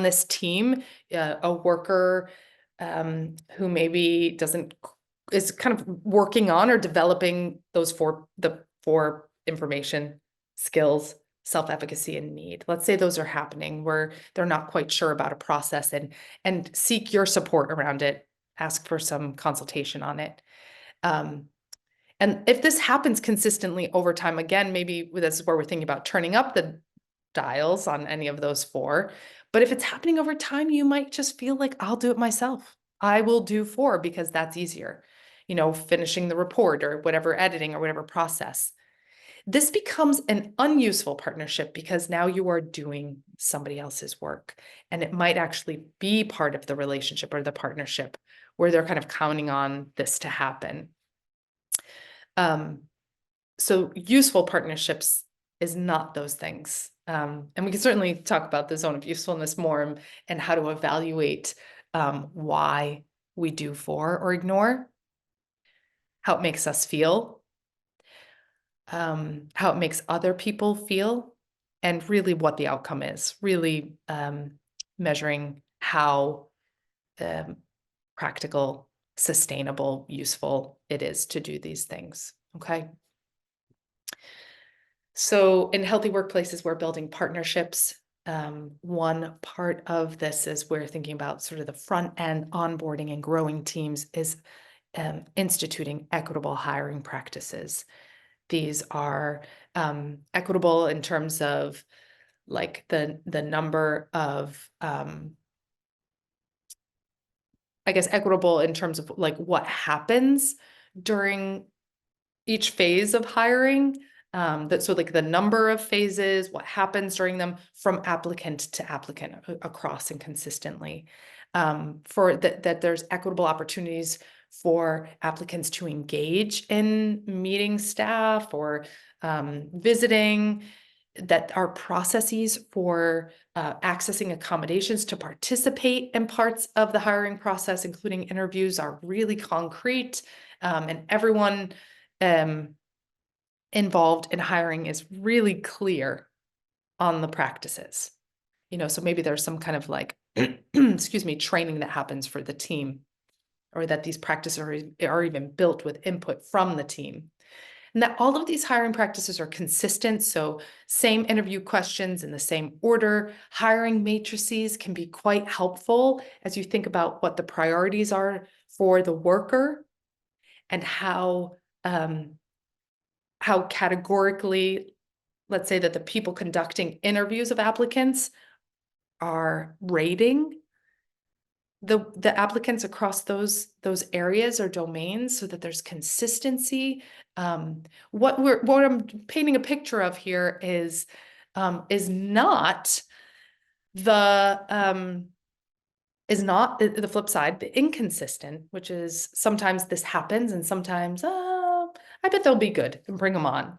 this team, a worker who maybe is kind of working on or developing the four information skills, self-efficacy, and need. Let's say those are happening where they're not quite sure about a process and seek your support around it. Ask for some consultation on it. And if this happens consistently over time, again, maybe this is where we're thinking about turning up the dials on any of those four. But if it's happening over time, you might just feel like, I'll do it myself. I will do four because that's easier, you know, finishing the report or whatever editing or whatever process. This becomes an unuseful partnership because now you are doing somebody else's work, and it might actually be part of the relationship or the partnership where they're kind of counting on this to happen. So useful partnerships is not those things. And we can certainly talk about the zone of usefulness more and how to evaluate why we do for or ignore, how it makes us feel, how it makes other people feel, and really what the outcome is, really measuring how practical, sustainable, useful it is to do these things, okay? So in healthy workplaces, we're building partnerships. One part of this is we're thinking about sort of the front end onboarding and growing teams is instituting equitable hiring practices. These are equitable in terms of like the number of I guess equitable in terms of like what happens during each phase of hiring. So like the number of phases, what happens during them from applicant to applicant across and consistently. For that there's equitable opportunities for applicants to engage in meeting staff or visiting, that our processes for accessing accommodations to participate in parts of the hiring process, including interviews, are really concrete, and everyone involved in hiring is really clear on the practices. So maybe there's some kind of like, excuse me, training that happens for the team, or that these practices are even built with input from the team. And that all of these hiring practices are consistent. So same interview questions in the same order. Hiring matrices can be quite helpful as you think about what the priorities are for the worker and how categorically, let's say that the people conducting interviews of applicants are rating the applicants across those areas or domains, so that there's consistency. What I'm painting a picture of here is not the flip side, the inconsistent, which is sometimes this happens and sometimes, I bet they'll be good and bring them on,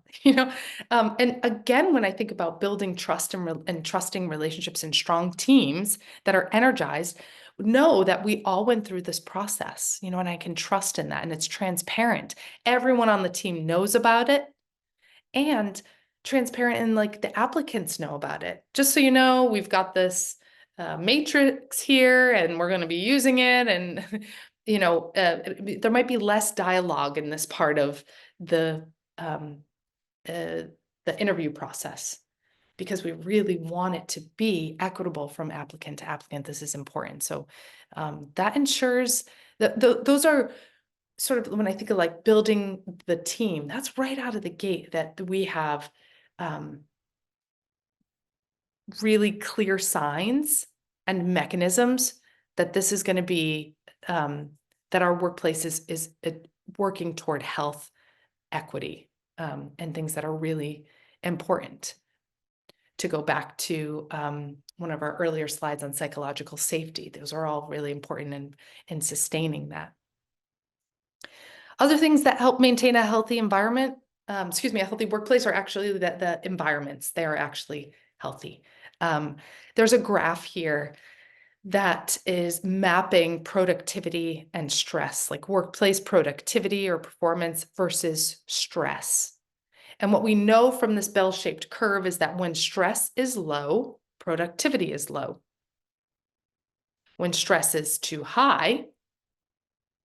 And again, when I think about building trust and trusting relationships and strong teams that are energized, know that we all went through this process, and I can trust in that, and it's transparent. Everyone on the team knows about it, and transparent, and like the applicants know about it. Just so you know, we've got this matrix here and we're going to be using it, and there might be less dialogue in this part of the interview process, because we really want it to be equitable from applicant to applicant. This is important. So that ensures that those are sort of, when I think of like building the team, that's right out of the gate, that we have really clear signs and mechanisms that this is going to be, that our workplace is working toward health, equity, and things that are really important. To go back to one of our earlier slides on psychological safety, those are all really important in sustaining that. Other things that help maintain a healthy environment, a healthy workplace, are actually the environments. They are actually healthy. There's a graph here that is mapping productivity and stress, like workplace productivity or performance versus stress. And what we know from this bell-shaped curve is that when stress is low, productivity is low. When stress is too high,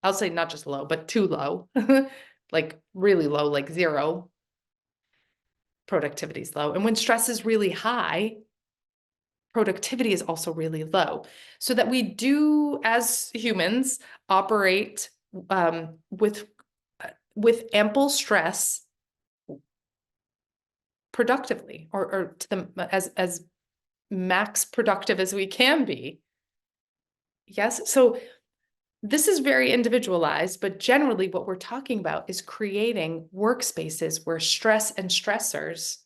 I'll say not just low, but too low, like really low, like zero, productivity is low. And when stress is really high, productivity is also really low. So that we do, as humans, operate with ample stress productively, or to them as max productive as we can be. Yes. So this is very individualized, but generally what we're talking about is creating workspaces where stress and stressors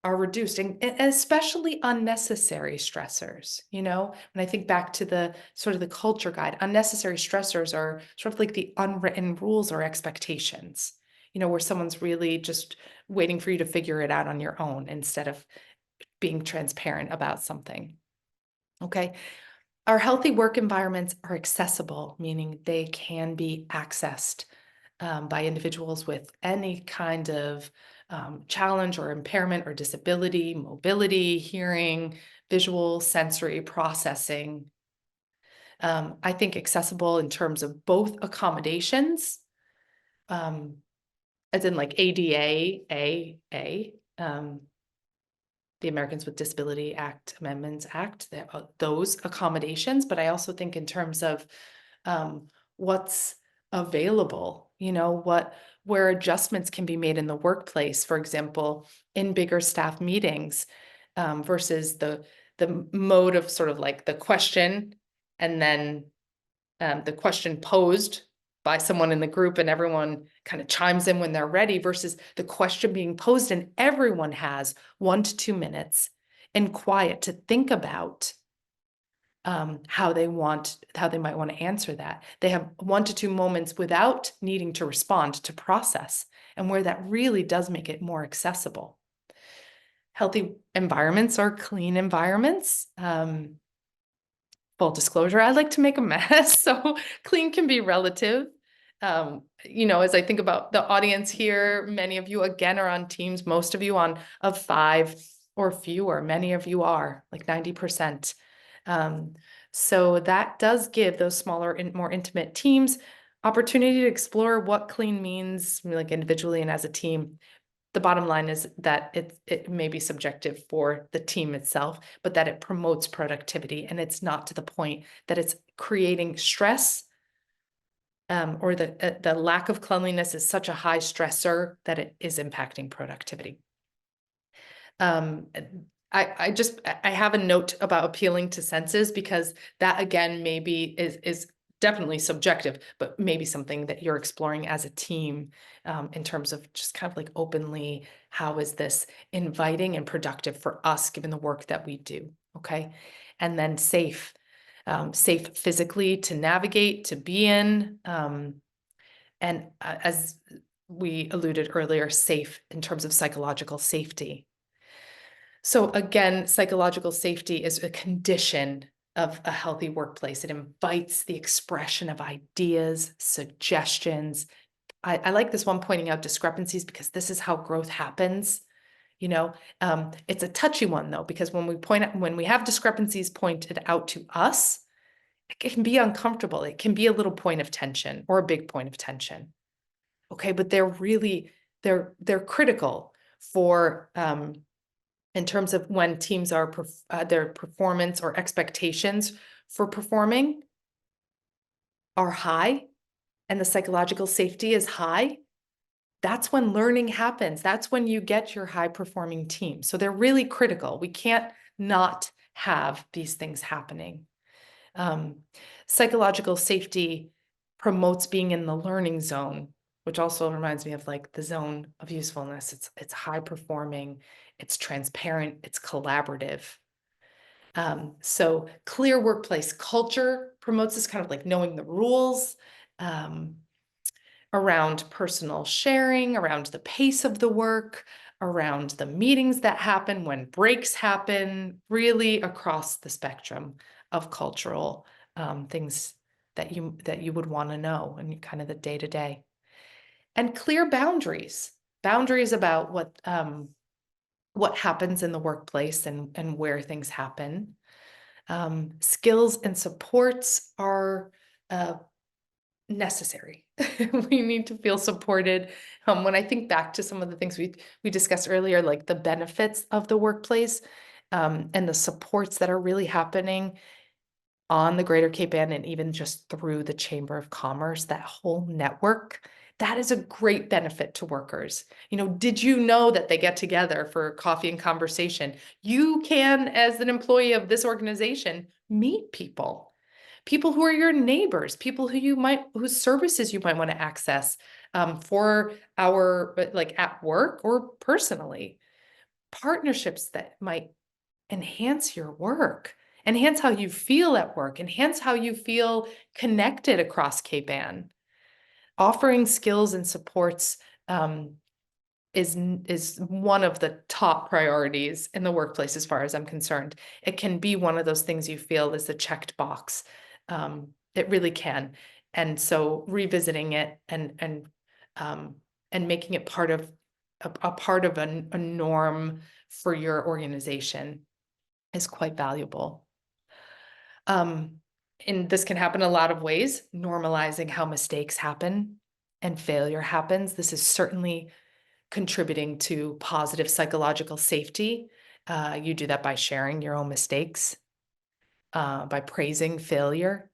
are reduced, and especially unnecessary stressors. When I think back to the sort of the culture guide, unnecessary stressors are sort of like the unwritten rules or expectations, where someone's really just waiting for you to figure it out on your own, instead of being transparent about something. Okay. Our healthy work environments are accessible, meaning they can be accessed by individuals with any kind of challenge or impairment or disability, mobility, hearing, visual, sensory processing. I think accessible in terms of both accommodations, as in like ADA, the Americans with Disability Act Amendments Act, those accommodations, but I also think in terms of what's available, where adjustments can be made in the workplace, for example, in bigger staff meetings, versus the mode of sort of like the question and then the question posed by someone in the group and everyone kind of chimes in when they're ready, versus the question being posed and everyone has 1 to 2 minutes in quiet to think about how they might want to answer that. They have 1 to 2 moments without needing to respond, to process, and where that really does make it more accessible. Healthy environments are clean environments. Full disclosure, I like to make a mess, so clean can be relative. As I think about the audience here, many of you again are on teams, most of you of 5 or fewer, many of you are like 90%. So that does give those smaller and more intimate teams opportunity to explore what clean means, like individually and as a team. The bottom line is that it may be subjective for the team itself, but that it promotes productivity, and it's not to the point that it's creating stress, or the lack of cleanliness is such a high stressor that it is impacting productivity. I have a note about appealing to senses, because that again maybe is definitely subjective, but maybe something that you're exploring as a team, in terms of just kind of like openly, how is this inviting and productive for us given the work that we do? Okay. And then safe physically to navigate, to be in, and as we alluded earlier, safe in terms of psychological safety. So again, psychological safety is a condition of a healthy workplace. It invites the expression of ideas, suggestions. I like this one, pointing out discrepancies, because this is how growth happens. It's a touchy one though, because when we have discrepancies pointed out to us, it can be uncomfortable. It can be a little point of tension or a big point of tension. Okay, but they're critical for in terms of when teams are their performance or expectations for performing are high and the psychological safety is high, that's when learning happens. That's when you get your high performing team. So they're really critical. We can't not have these things happening. Psychological safety promotes being in the learning zone, which also reminds me of like the zone of usefulness. It's high performing, it's transparent, it's collaborative. So clear workplace culture promotes this kind of like knowing the rules, around personal sharing, around the pace of the work, around the meetings that happen, when breaks happen, really across the spectrum of cultural things that you would want to know in kind of the day-to-day. And clear boundaries about what happens in the workplace and where things happen. Skills and supports are necessary. We need to feel supported. When I think back to some of the things we discussed earlier, like the benefits of the workplace, and the supports that are really happening on the Greater Cape Ann and even just through the Chamber of Commerce, that whole network, that is a great benefit to workers. Did you know that they get together for coffee and conversation? You can, as an employee of this organization, meet people who are your neighbors, people whose services you might want to access, for like at work or personally. Partnerships that might enhance your work, enhance how you feel at work, enhance how you feel connected across Cape Ann. Offering skills and supports is one of the top priorities in the workplace as far as I'm concerned. It can be one of those things you feel is a checked box. It really can. And so revisiting it and making it part of a part of a norm for your organization is quite valuable. And this can happen a lot of ways, normalizing how mistakes happen and failure happens. This is certainly contributing to positive psychological safety. You do that by sharing your own mistakes, by praising failure.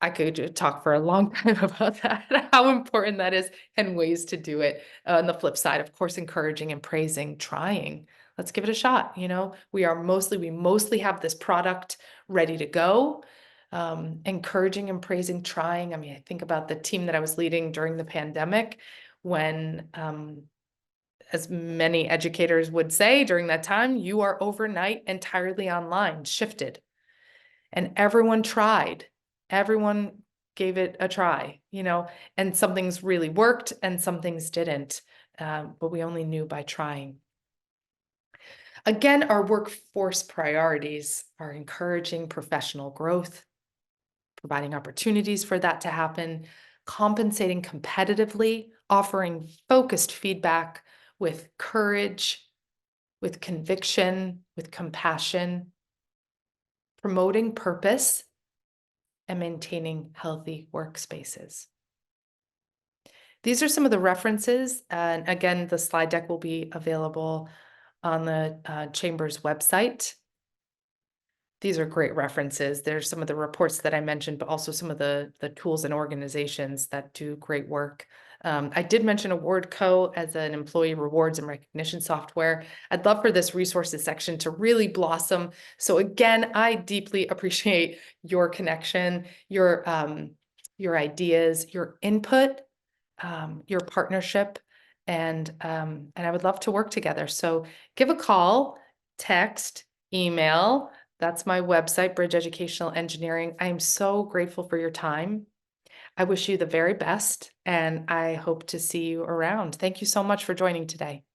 I could talk for a long time about that, how important that is and ways to do it. On the flip side, of course, encouraging and praising, trying. Let's give it a shot. We mostly have this product ready to go. Encouraging and praising, trying. I mean, I think about the team that I was leading during the pandemic when, as many educators would say during that time, you are overnight entirely online, shifted. And everyone tried. Everyone gave it a try, and some things really worked and some things didn't. But we only knew by trying. Again, our workforce priorities are encouraging professional growth, providing opportunities for that to happen, compensating competitively, offering focused feedback with courage, with conviction, with compassion, promoting purpose, and maintaining healthy workspaces. These are some of the references. And again, the slide deck will be available on the Chamber's website. These are great references. There's some of the reports that I mentioned, but also some of the tools and organizations that do great work. I did mention AwardCo as an employee rewards and recognition software. I'd love for this resources section to really blossom. So again, I deeply appreciate your connection, your ideas, your input, your partnership, and I would love to work together. So give a call, text, email. That's my website, Bridge Educational Engineering. I am so grateful for your time. I wish you the very best, and I hope to see you around. Thank you so much for joining today.